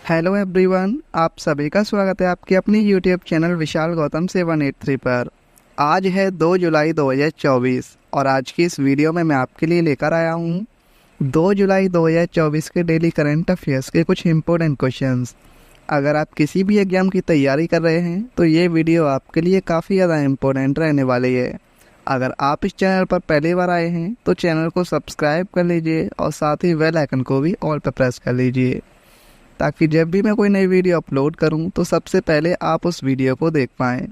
Hello everyone, आप सभी का स्वागत है आपके अपनी यूट्यूब चैनल विशाल गौतम 783 पर। आज है 2 जुलाई 2024 और आज की इस वीडियो में मैं आपके लिए लेकर आया हूँ 2 जुलाई 2024 के डेली करंट अफेयर्स के कुछ इम्पोर्टेंट क्वेश्चंस। अगर आप किसी भी एग्ज़ाम की तैयारी कर रहे हैं तो ये वीडियो आपके लिए काफ़ी ज़्यादा इम्पोर्टेंट रहने वाली है। अगर आप इस चैनल पर पहली बार आए हैं तो चैनल को सब्सक्राइब कर लीजिए और साथ ही बेल आइकन को भी ऑल पर प्रेस कर लीजिए, ताकि जब भी मैं कोई नई वीडियो अपलोड करूं तो सबसे पहले आप उस वीडियो को देख पाएँ।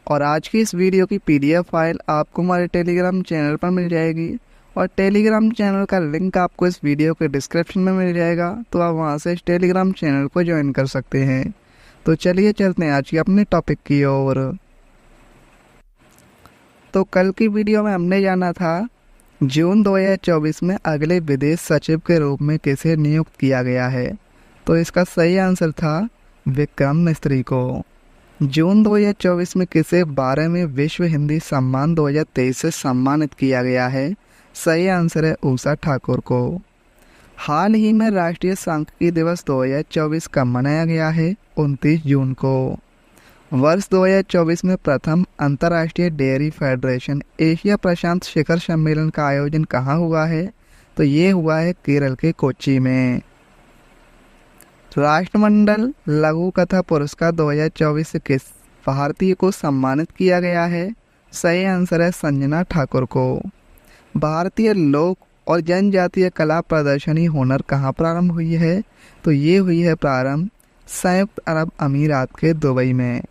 और आज की इस वीडियो की PDF फाइल आपको हमारे टेलीग्राम चैनल पर मिल जाएगी और टेलीग्राम चैनल का लिंक आपको इस वीडियो के डिस्क्रिप्शन में मिल जाएगा, तो आप वहां से इस टेलीग्राम चैनल को ज्वाइन कर सकते हैं। तो चलिए चलते हैं आज के अपने टॉपिक की ओर। तो कल की वीडियो में हमने जाना था जून 2024 में अगले विदेश सचिव के रूप में किसे नियुक्त किया गया है। तो इसका सही आंसर था विक्रम मिस्त्री को। जून 2024 में किसे 12वें विश्व हिंदी सम्मान 2023 से सम्मानित किया गया है। सही आंसर है उषा ठाकुर को। हाल ही में राष्ट्रीय सांख्यिकी दिवस 2024 कब मनाया गया है। 29 जून को। वर्ष 2024 में प्रथम अंतर्राष्ट्रीय डेयरी फेडरेशन एशिया प्रशांत शिखर सम्मेलन का आयोजन कहाँ हुआ है। तो ये हुआ है केरल के कोच्चि में। राष्ट्रमंडल लघु कथा पुरस्कार 2024 से किस भारतीय को सम्मानित किया गया है। सही आंसर है संजना ठाकुर को। भारतीय लोक और जनजातीय कला प्रदर्शनी हुनर कहाँ प्रारंभ हुई है। तो ये हुई है प्रारंभ संयुक्त अरब अमीरात के दुबई में।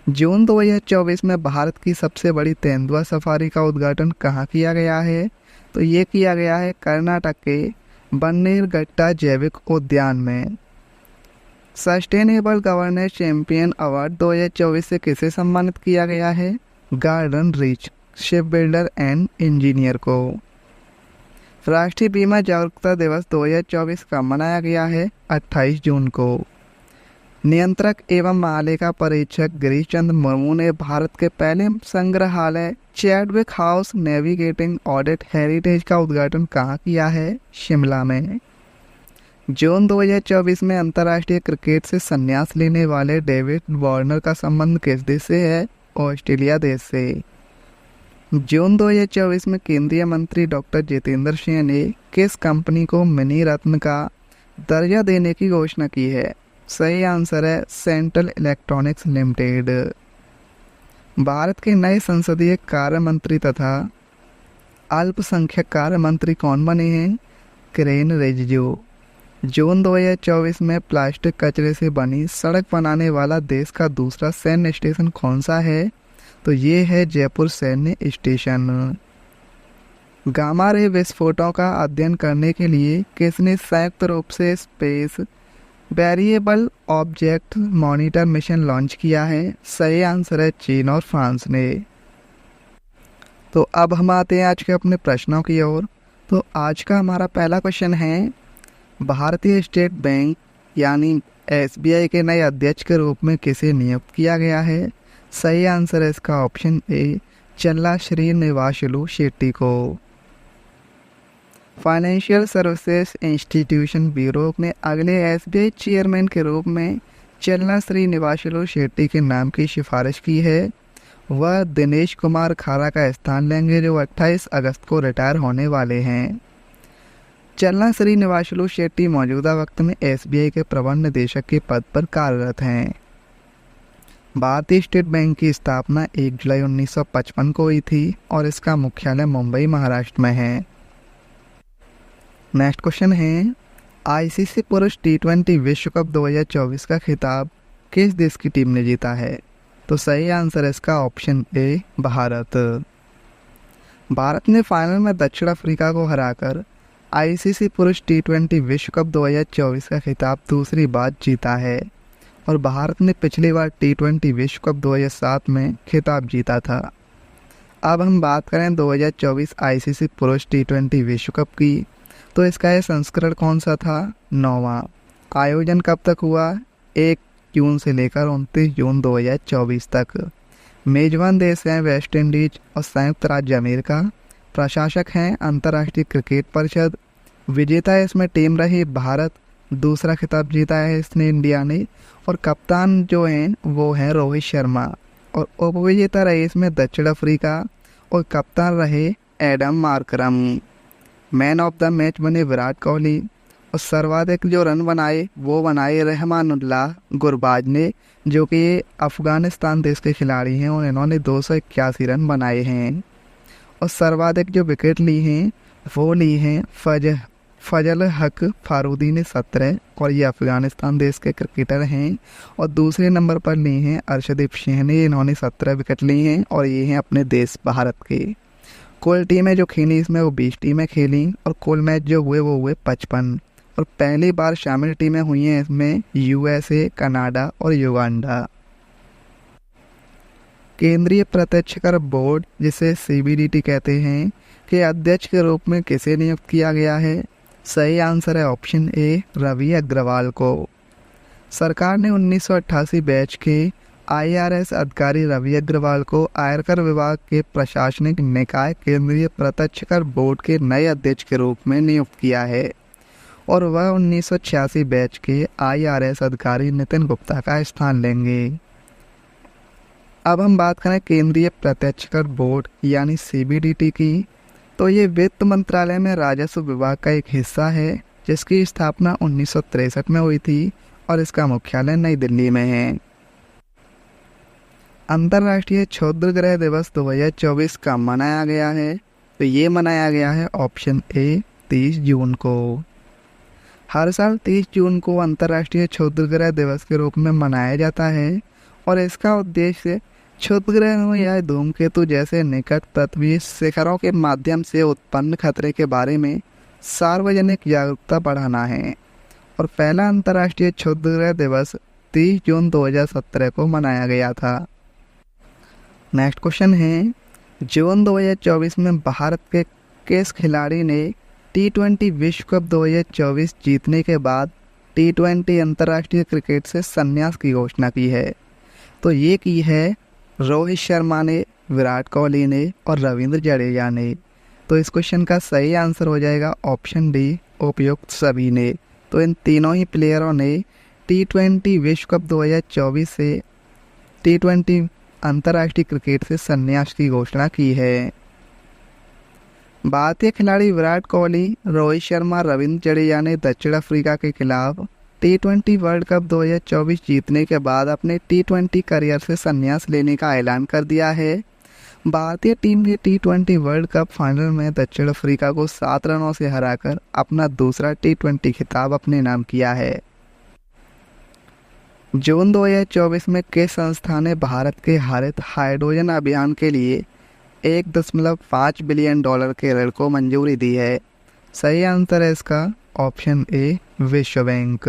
जून 2024 में भारत की सबसे बड़ी तेंदुआ सफारी का उद्घाटन कहाँ किया गया है। तो ये किया गया है कर्नाटक के बन्नेरघट्टा जैविक उद्यान में। सस्टेनेबल गवर्नेंस चैंपियन अवार्ड 2024 से किसे सम्मानित किया गया है। Garden reach ship builder and engineer को। राष्ट्रीय बीमा जागरूकता दिवस 2024 का मनाया गया है 28 जून को। नियंत्रक एवं महालेखा परीक्षक गिरीश चंद्र मुर्मू ने भारत के पहले संग्रहालय Chadwick house navigating audit heritage का उद्घाटन कहाँ किया है। शिमला में। जून 2024 में अंतर्राष्ट्रीय क्रिकेट से संन्यास लेने वाले डेविड वार्नर का संबंध किस देश से है। ऑस्ट्रेलिया देश से। जून 2024 में केंद्रीय मंत्री डॉक्टर जितेंद्र सिंह ने किस कंपनी को मिनी रत्न का दर्जा देने की घोषणा की है। सही आंसर है सेंट्रल इलेक्ट्रॉनिक्स लिमिटेड। भारत के नए संसदीय कार्य मंत्री तथा अल्पसंख्यक कार्य मंत्री कौन बने हैं। किरेन रिजिजू। जून 2024 में प्लास्टिक कचरे से बनी सड़क बनाने वाला देश का दूसरा सैन्य स्टेशन कौन सा है। तो ये है जयपुर सैन्य स्टेशन। गामा रे विस्फोटों का अध्ययन करने के लिए किसने संयुक्त रूप से space variable object monitor mission launch किया है। सही आंसर है चीन और फ्रांस ने। तो अब हम आते हैं आज के अपने प्रश्नों की ओर। तो आज का हमारा पहला क्वेश्चन है, भारतीय स्टेट बैंक यानी SBI के नए अध्यक्ष के रूप में किसे नियुक्त किया गया है। सही आंसर है इसका ऑप्शन ए चल्ला श्रीनिवासलू शेट्टी को। फाइनेंशियल सर्विसेज इंस्टीट्यूशन ब्यूरो ने अगले SBI चेयरमैन के रूप में चल्ला श्रीनिवासलू शेट्टी के नाम की सिफारिश की है। वह दिनेश कुमार खारा का स्थान लेंगे, जो 28 अगस्त को रिटायर होने वाले हैं। चल्ला श्रीनिवासलू शेट्टी मौजूदा वक्त में SBI के प्रबंध निदेशक के पद पर कार्यरत हैं। भारतीय स्टेट बैंक की स्थापना 1 जुलाई 1955 को हुई थी और इसका मुख्यालय मुंबई महाराष्ट्र में है। नेक्स्ट क्वेश्चन है, ICC पुरुष T20 विश्व कप 2024 का खिताब किस देश की टीम ने जीता है। तो सही आंसर है इसका ऑप्शन ए भारत। भारत ने फाइनल में दक्षिण अफ्रीका को हराकर ICC पुरुष T20 विश्व कप 2024 का खिताब दूसरी बार जीता है और भारत ने पिछली बार T20 विश्व कप 2007 में खिताब जीता था। अब हम बात करें 2024 ICC पुरुष T20 विश्व कप की। तो इसका यह संस्करण कौन सा था। 9वां। आयोजन कब तक हुआ। 1 जून से लेकर 29 जून 2024 तक। मेजबान देश हैं वेस्ट इंडीज और संयुक्त राज्य अमेरिका। प्रशासक हैं अंतर्राष्ट्रीय क्रिकेट परिषद। विजेता इसमें टीम रही भारत दूसरा खिताब जीता है इसने इंडिया ने। और कप्तान जो हैं वो हैं रोहित शर्मा। और उपविजेता रहे इसमें दक्षिण अफ्रीका और कप्तान रहे Adam Markram. Man of the match बने विराट कोहली और सर्वाधिक जो रन बनाए वो बनाए रहमानुल्लाह गुरबाज ने, जो कि अफ़गानिस्तान देश के खिलाड़ी हैं और इन्होंने 281 रन बनाए हैं। और सर्वाधिक जो विकेट ली हैं वो ली हैं फजल हक फारूदी ने 17, और ये अफ़गानिस्तान देश के क्रिकेटर हैं। और दूसरे नंबर पर ली हैं अर्शदीप सिंह ने, इन्होंने 17 विकेट ली हैं और ये हैं अपने देश भारत के। कुल टीमें जो खेली इसमें वो 20 टीमें खेली और कुल मैच जो हुए वो हुए 55। और पहली बार शामिल टीमें हुई हैं इसमें यूएसए, कनाडा और युगांडा। केंद्रीय प्रत्यक्ष कर बोर्ड जिसे सीबीडीटी कहते हैं के अध्यक्ष के रूप में किसे नियुक्त किया गया है? सही आंसर है ऑप्शन ए रवि अग्रवाल को। सरकार ने 1988 बैच के आईआरएस अधिकारी रवि अग्रवाल को आयकर विभाग के प्रशासनिक निकाय केंद्रीय प्रत्यक्ष कर बोर्ड के नए अध्यक्ष के रूप में नियुक्त किया है और वह 1986 बैच के आईआरएस अधिकारी नितिन गुप्ता का स्थान लेंगे। अब हम बात करें केंद्रीय प्रत्यक्ष कर बोर्ड यानी सीबीडीटी की, तो ये वित्त मंत्रालय में राजस्व विभाग का एक हिस्सा है जिसकी स्थापना 1963 में हुई थी और इसका मुख्यालय नई दिल्ली में है। अंतर्राष्ट्रीय क्षुद्र ग्रह दिवस 2024 का मनाया गया है, तो ये मनाया गया है ऑप्शन ए 30 जून को। हर साल 30 जून को अंतर्राष्ट्रीय क्षुद्र ग्रह दिवस के रूप में मनाया जाता है और इसका उद्देश्य क्षुद्र ग्रहों या धूमकेतु जैसे निकट पृथ्वी शिखरों के माध्यम से उत्पन्न खतरे के बारे में सार्वजनिक जागरूकता बढ़ाना है। और पहला अंतर्राष्ट्रीय क्षुद्र ग्रह दिवस 30 जून 2017 को मनाया गया था। नेक्स्ट क्वेश्चन है, जून 2024 में भारत के किस खिलाड़ी ने T20 विश्व कप 2024 जीतने के बाद T20 अंतर्राष्ट्रीय क्रिकेट से संन्यास की घोषणा की है? तो ये की है रोहित शर्मा ने, विराट कोहली ने और रविंद्र जडेजा ने। तो इस क्वेश्चन का सही आंसर हो जाएगा ऑप्शन डी उपयुक्त सभी ने। तो इन तीनों ही प्लेयरों ने T20 विश्व कप 2024 से T20 अंतर्राष्ट्रीय क्रिकेट से संन्यास की घोषणा की है। भारतीय खिलाड़ी विराट कोहली, रोहित शर्मा, रविंद्र जडेजा ने दक्षिण अफ्रीका के खिलाफ T20 वर्ल्ड कप 2024 जीतने के बाद अपने T20 करियर से संन्यास लेने का ऐलान कर दिया है। भारतीय टीम ने T20 वर्ल्ड कप फाइनल में दक्षिण अफ्रीका को 7 रनों से हराकर अपना दूसरा T20 खिताब अपने नाम किया है। जून 2024 में किस संस्था ने भारत के हरित हाइड्रोजन अभियान के लिए $1.5 बिलियन के ऋण को मंजूरी दी है? सही आंसर है इसका ऑप्शन ए विश्व बैंक।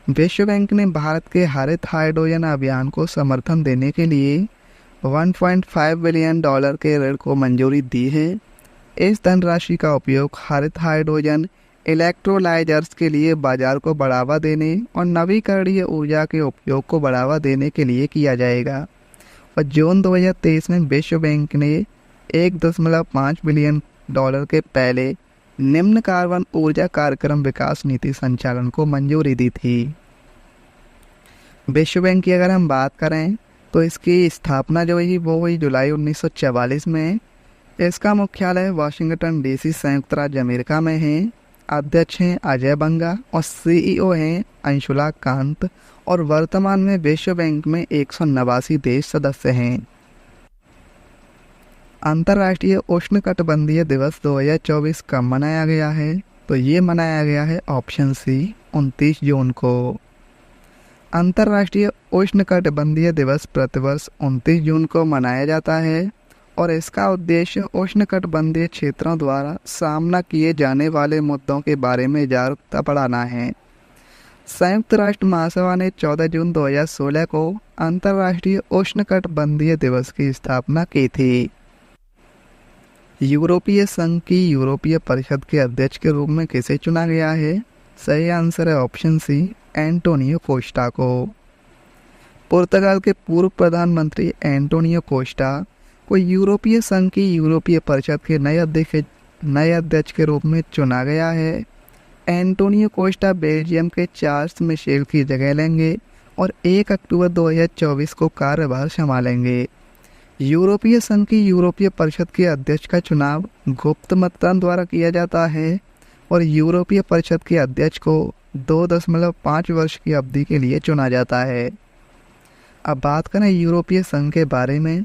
विश्व बैंक ने भारत के हरित हाइड्रोजन अभियान को समर्थन देने के लिए $1.5 बिलियन के ऋण को मंजूरी दी है। इस धनराशि का उपयोग हरित हाइड्रोजन इलेक्ट्रोलाइजर्स के लिए बाजार को बढ़ावा देने और नवीकरणीय ऊर्जा के उपयोग को बढ़ावा देने के लिए किया जाएगा। और जून 2023 में विश्व बैंक ने $1.5 बिलियन के पहले निम्न कार्बन ऊर्जा कार्यक्रम विकास नीति संचालन को मंजूरी दी थी। विश्व बैंक की अगर हम बात करें तो इसकी स्थापना जो हुई वो हुई जुलाई 1944 में। इसका मुख्यालय वाशिंगटन डीसी संयुक्त राज्य अमेरिका में है। अध्यक्ष हैं अजय बंगा और सीईओ हैं अंशुला कांत और वर्तमान में विश्व बैंक में 189 देश सदस्य हैं। अंतर्राष्ट्रीय उष्णकटिबंधीय दिवस 2024 कब मनाया गया है? तो ये मनाया गया है ऑप्शन सी 29 जून को। अंतर्राष्ट्रीय उष्णकटिबंधीय दिवस प्रतिवर्ष 29 जून को मनाया जाता है और इसका उद्देश्य उष्णकटिबंधीय क्षेत्रों द्वारा सामना किए जाने वाले मुद्दों के बारे में जागरूकता बढ़ाना है। संयुक्त राष्ट्र महासभा ने 14 जून 2016 को अंतर्राष्ट्रीय उष्णकटिबंधीय दिवस की स्थापना की थी। यूरोपीय संघ की यूरोपीय परिषद के अध्यक्ष के रूप में किसे चुना गया है? सही आंसर है ऑप्शन सी एंटोनियो कोस्टा को। पुर्तगाल के पूर्व प्रधानमंत्री एंटोनियो कोस्टा को यूरोपीय संघ की यूरोपीय परिषद के नए अध्यक्ष के रूप में चुना गया है। एंटोनियो कोस्टा बेल्जियम के चार्ल्स मिशेल की जगह लेंगे और 1 अक्टूबर 2024 को कार्यभार संभालेंगे। यूरोपीय संघ की यूरोपीय परिषद के अध्यक्ष का चुनाव गुप्त मतदान द्वारा किया जाता है और यूरोपीय परिषद के अध्यक्ष को 2.5 वर्ष की अवधि के लिए चुना जाता है। अब बात करें यूरोपीय संघ के बारे में,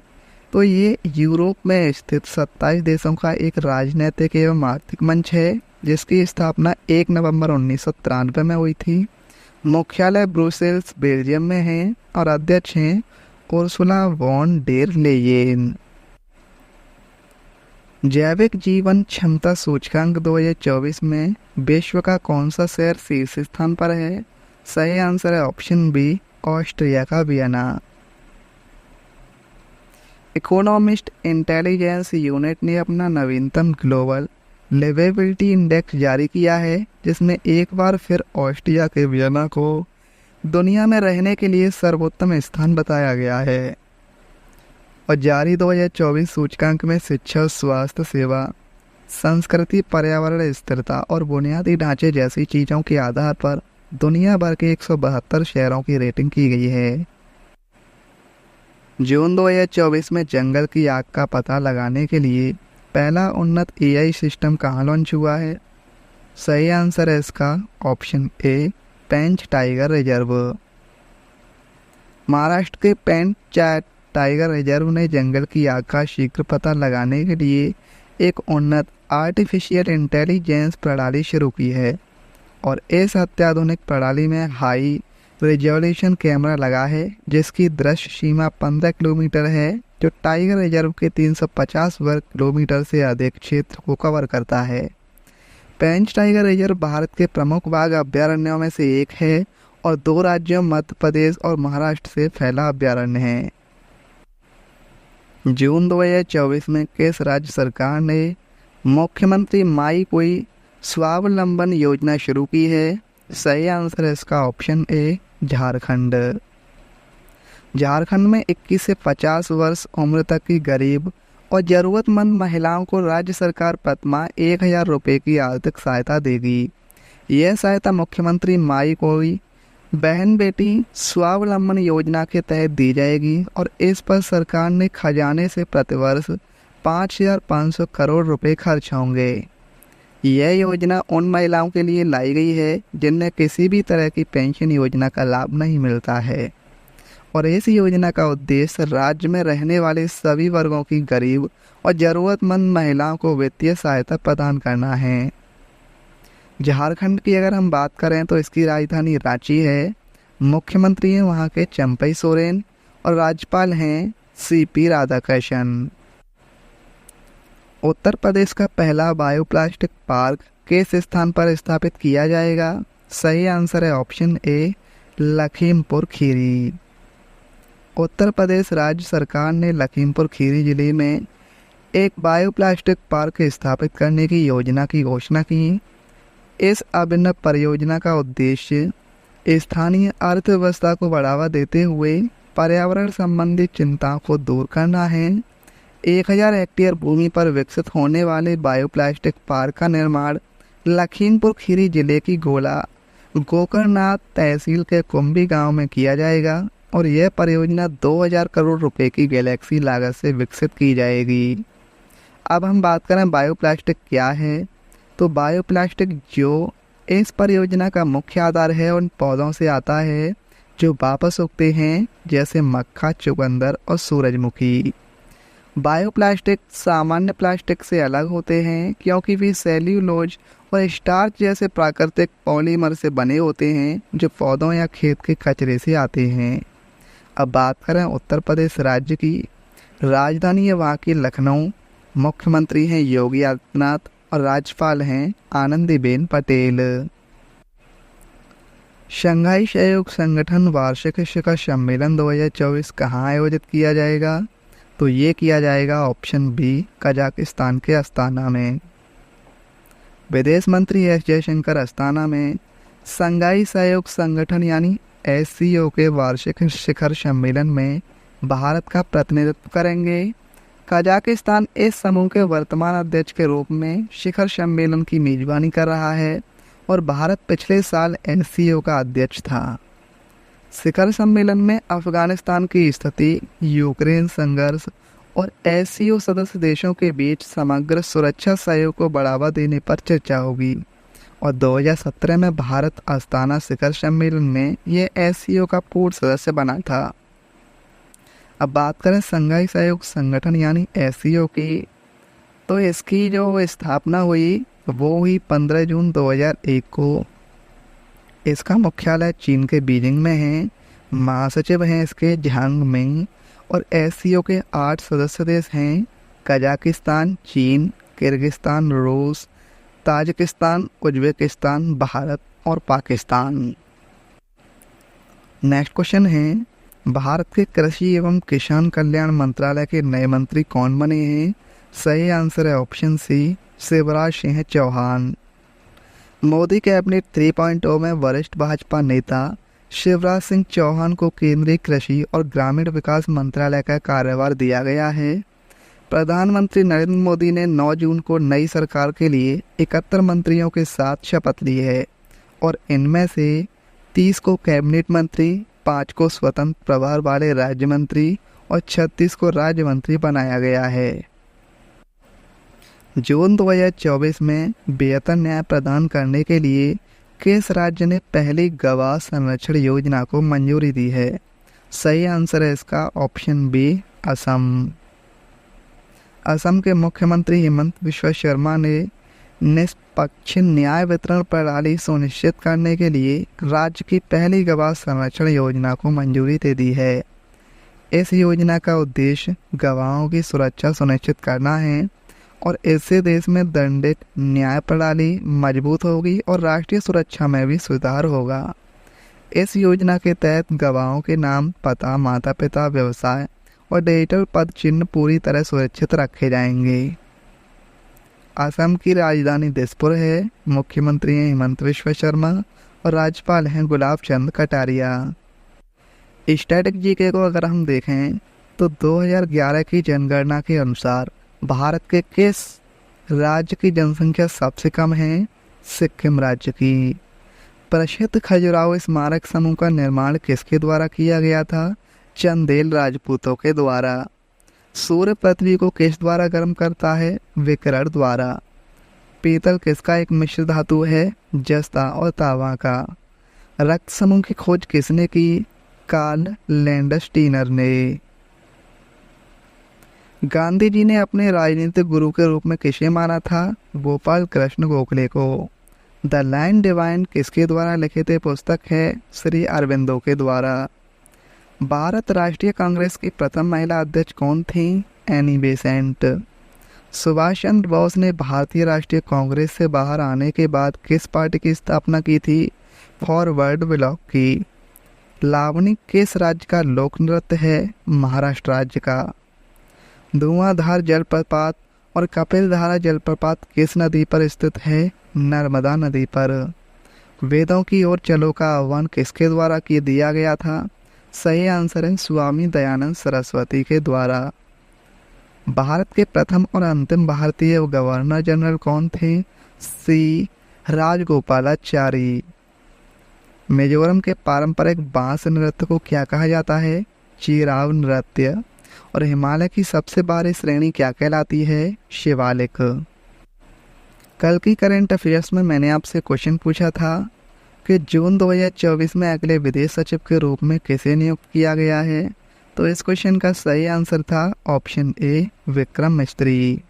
तो ये यूरोप में स्थित 27 देशों का एक राजनीतिक एवं आर्थिक मंच है जिसकी स्थापना 1 नवंबर 1993 में हुई थी। मुख्यालय ब्रुसेल्स बेल्जियम में है और अध्यक्ष हैं उर्सुला वॉन डेर लेयेन। जैविक जीवन क्षमता सूचकांक 2024 में विश्व का कौन सा शहर शीर्ष स्थान पर है? सही आंसर है ऑप्शन बी, ऑस्ट्रिया का वियना। इकोनॉमिस्ट इंटेलिजेंस यूनिट ने अपना नवीनतम ग्लोबल लिवेबिलिटी इंडेक्स जारी किया है जिसमें एक बार फिर ऑस्ट्रिया के वियना को दुनिया में रहने के लिए सर्वोत्तम स्थान बताया गया है। और जारी 2024 सूचकांक में शिक्षा, स्वास्थ्य सेवा, संस्कृति, पर्यावरण, स्थिरता और बुनियादी ढांचे जैसी चीज़ों के आधार पर दुनिया भर के 172 शहरों की रेटिंग की गई है। जून 2024 में जंगल की आग का पता लगाने के लिए पहला उन्नत एआई सिस्टम कहाँ लॉन्च हुआ है? सही आंसर है इसका option A, Pench tiger reserve. Maharashtra के पेंच टाइगर रिजर्व ने जंगल की आग का शीघ्र पता लगाने के लिए एक उन्नत आर्टिफिशियल इंटेलिजेंस प्रणाली शुरू की है और इस अत्याधुनिक प्रणाली में हाई रिजोल्यूशन कैमरा लगा है जिसकी दृश्य सीमा 15 किलोमीटर है जो टाइगर रिजर्व के 350 वर्ग किलोमीटर से अधिक क्षेत्र को कवर करता है। पेंच टाइगर रिजर्व भारत के प्रमुख बाघ अभ्यारण्यों में से एक है और 2 राज्यों मध्य प्रदेश और महाराष्ट्र से फैला अभ्यारण्य है। जून 2024 में किस राज्य सरकार ने मुख्यमंत्री माई कोई स्वावलंबन योजना शुरू की है? सही आंसर है इसका ऑप्शन ए, झारखंड। झारखंड में 21 से 50 वर्ष उम्र तक की गरीब और ज़रूरतमंद महिलाओं को राज्य सरकार प्रतिमाह 1000 रुपये की आर्थिक सहायता देगी। यह सहायता मुख्यमंत्री माई कोई बहन बेटी स्वावलंबन योजना के तहत दी जाएगी और इस पर सरकार ने खजाने से प्रतिवर्ष 5500 करोड़ रुपए खर्च होंगे। यह योजना उन महिलाओं के लिए लाई गई है जिन्हें किसी भी तरह की पेंशन योजना का लाभ नहीं मिलता है और इस योजना का उद्देश्य राज्य में रहने वाले सभी वर्गों की गरीब और ज़रूरतमंद महिलाओं को वित्तीय सहायता प्रदान करना है। झारखंड की अगर हम बात करें तो इसकी राजधानी रांची है। मुख्यमंत्री हैं वहाँ के चंपई सोरेन और राज्यपाल हैं सीपी राधाकृष्णन। उत्तर प्रदेश का पहला बायोप्लास्टिक पार्क किस स्थान पर स्थापित किया जाएगा? सही आंसर है ऑप्शन ए, लखीमपुर खीरी। उत्तर प्रदेश राज्य सरकार ने लखीमपुर खीरी जिले में एक बायोप्लास्टिक पार्क स्थापित करने की योजना की घोषणा की। इस अभिनव परियोजना का उद्देश्य स्थानीय अर्थव्यवस्था को बढ़ावा देते हुए पर्यावरण संबंधी चिंताओं को दूर करना है। 1000 हेक्टेयर भूमि पर विकसित होने वाले बायोप्लास्टिक पार्क का निर्माण लखीमपुर खीरी जिले की गोकर्णनाथ तहसील के कुंभी गांव में किया जाएगा और यह परियोजना 2000 करोड़ रुपए की गैलेक्सी लागत से विकसित की जाएगी। अब हम बात करें बायोप्लास्टिक क्या है, तो बायोप्लास्टिक जो इस परियोजना का मुख्य आधार है उन पौधों से आता है जो वापस उगते हैं जैसे मक्खा, चुकंदर और सूरजमुखी। बायोप्लास्टिक सामान्य प्लास्टिक से अलग होते हैं क्योंकि वे सेल्यूलोज और स्टार्च जैसे प्राकृतिक पॉलीमर से बने होते हैं जो पौधों या खेत के कचरे से आते हैं। अब बात करें उत्तर प्रदेश राज्य की, राजधानी है वहाँ की लखनऊ। मुख्यमंत्री हैं योगी आदित्यनाथ और राज्यपाल हैं आनंदीबेन पटेल। शंघाई सहयोग संगठन वार्षिक शिखर सम्मेलन 2024 कहाँ आयोजित किया जाएगा? तो ये किया जाएगा ऑप्शन बी, कजाकिस्तान के अस्ताना में। विदेश मंत्री एस जयशंकर अस्ताना में शंघाई सहयोग संगठन यानी SCO के वार्षिक शिखर सम्मेलन में भारत का प्रतिनिधित्व करेंगे। कजाकिस्तान इस समूह के वर्तमान अध्यक्ष के रूप में शिखर सम्मेलन की मेजबानी कर रहा है और भारत पिछले साल एससीओ का अध्यक्ष था। शिखर सम्मेलन में अफगानिस्तान की स्थिति, यूक्रेन संघर्ष और एससीओ सदस्य देशों के बीच समग्र सुरक्षा सहयोग को बढ़ावा देने पर चर्चा होगी। और 2017 में भारत अस्ताना शिखर सम्मेलन में यह एससीओ का पूर्ण सदस्य बना था। अब बात करें संघाई सहयोग संगठन यानी एससीओ की, तो इसकी जो स्थापना हुई वो हुई 15 जून 2001 को। इसका मुख्यालय चीन के बीजिंग में है। महासचिव हैं इसके झांग मिंग। और एससीओ के 8 सदस्य देश हैं कजाकिस्तान, चीन, किर्गिस्तान, रूस, ताजिकिस्तान, उज्बेकिस्तान, भारत और पाकिस्तान। नेक्स्ट क्वेश्चन है, भारत के कृषि एवं किसान कल्याण मंत्रालय के नए मंत्री कौन बने हैं? सही आंसर है option C, Shivraj Singh Chauhan. Modi cabinet 3.0 में वरिष्ठ भाजपा नेता शिवराज सिंह चौहान को केंद्रीय कृषि और ग्रामीण विकास मंत्रालय का कार्यभार दिया गया है। प्रधानमंत्री नरेंद्र मोदी ने 9 जून को नई सरकार के लिए 71 मंत्रियों के साथ शपथ ली है और इनमें से 30 को कैबिनेट मंत्री, 5 को स्वतंत्र प्रभार वाले राज्य मंत्री और 36 को राज्य मंत्री बनाया गया है। जून 2024 में वेतन न्याय प्रदान करने के लिए किस राज्य ने पहली गवाह संरक्षण योजना को मंजूरी दी है? सही आंसर है इसका ऑप्शन बी, असम। असम के मुख्यमंत्री हेमंत बिस्वा शर्मा ने निष्पक्ष न्याय वितरण प्रणाली सुनिश्चित करने के लिए राज्य की पहली गवाह संरक्षण योजना को मंजूरी दे दी है। इस योजना का उद्देश्य गवाहों की सुरक्षा सुनिश्चित करना है और इससे देश में दंडित न्याय प्रणाली मजबूत होगी और राष्ट्रीय सुरक्षा में भी सुधार होगा। इस योजना के तहत गवाहों के नाम, पता, माता पिता, व्यवसाय और डिजिटल पद चिन्ह पूरी तरह सुरक्षित रखे जाएंगे। असम की राजधानी दिसपुर है। मुख्यमंत्री हैं हेमंत बिस्वा शर्मा और राज्यपाल हैं गुलाब चंद कटारिया। स्टैटिक जीके को अगर हम देखें तो 2011 की जनगणना के अनुसार भारत के किस राज्य की जनसंख्या सबसे कम है? सिक्किम राज्य की। प्रसिद्ध खजुराहो स्मारक समूह का निर्माण किसके द्वारा किया गया था? चंदेल राजपूतों के द्वारा। सूर्य पृथ्वी को किस द्वारा गर्म करता है? विकिरण द्वारा। पीतल किसका एक मिश्र धातु है? जस्ता और तांबा का। रक्त समूह की खोज किसने की? कार्ल लैंडस्टीनर ने। गांधी जी ने अपने राजनीतिक गुरु के रूप में किसे माना था? गोपाल कृष्ण गोखले को। द लाइन डिवाइन किसके द्वारा लिखित पुस्तक है? श्री अरविंदो के द्वारा। भारत राष्ट्रीय कांग्रेस की प्रथम महिला अध्यक्ष कौन थी? Annie Besant. सुभाष चंद्र बोस ने भारतीय राष्ट्रीय कांग्रेस से बाहर आने के बाद किस पार्टी की स्थापना की थी? फॉरवर्ड ब्लॉक की। लावणी किस राज्य का लोक नृत्य है? महाराष्ट्र राज्य का। धुआंधार जलप्रपात और कपिलधारा जलप्रपात किस नदी पर स्थित है? नर्मदा नदी पर। वेदों की ओर चलो का आह्वान किसके द्वारा किया दिया गया था? सही आंसर है स्वामी दयानंद सरस्वती के द्वारा। भारत के प्रथम और अंतिम भारतीय गवर्नर जनरल कौन थे? सी राजगोपालाचारी। मिजोरम के पारंपरिक बांस नृत्य को क्या कहा जाता है? चिराव नृत्य। और हिमालय की सबसे बाहरी श्रेणी क्या कहलाती है? शिवालिक। कल की करंट अफेयर्स में मैंने आपसे क्वेश्चन पूछा था कि जून 2024 में अगले विदेश सचिव के रूप में किसे नियुक्त किया गया है? तो इस क्वेश्चन का सही आंसर था ऑप्शन ए, विक्रम मिस्त्री।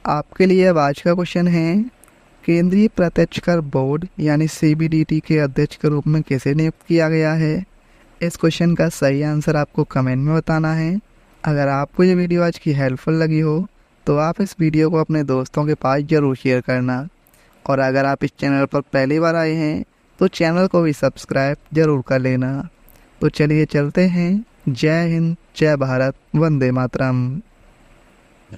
आपके लिए अब आज का क्वेश्चन है, केंद्रीय प्रत्यक्ष कर बोर्ड यानी सीबीडीटी के अध्यक्ष के रूप में किसे नियुक्त किया गया है? इस क्वेश्चन का सही आंसर आपको कमेंट में बताना है। अगर आपको ये वीडियो आज की हेल्पफुल लगी हो तो आप इस वीडियो को अपने दोस्तों के पास ज़रूर शेयर करना। और अगर आप इस चैनल पर पहली बार आए हैं तो चैनल को भी सब्सक्राइब ज़रूर कर लेना। तो चलिए चलते हैं। जय हिंद, जय भारत, वंदे मातरम।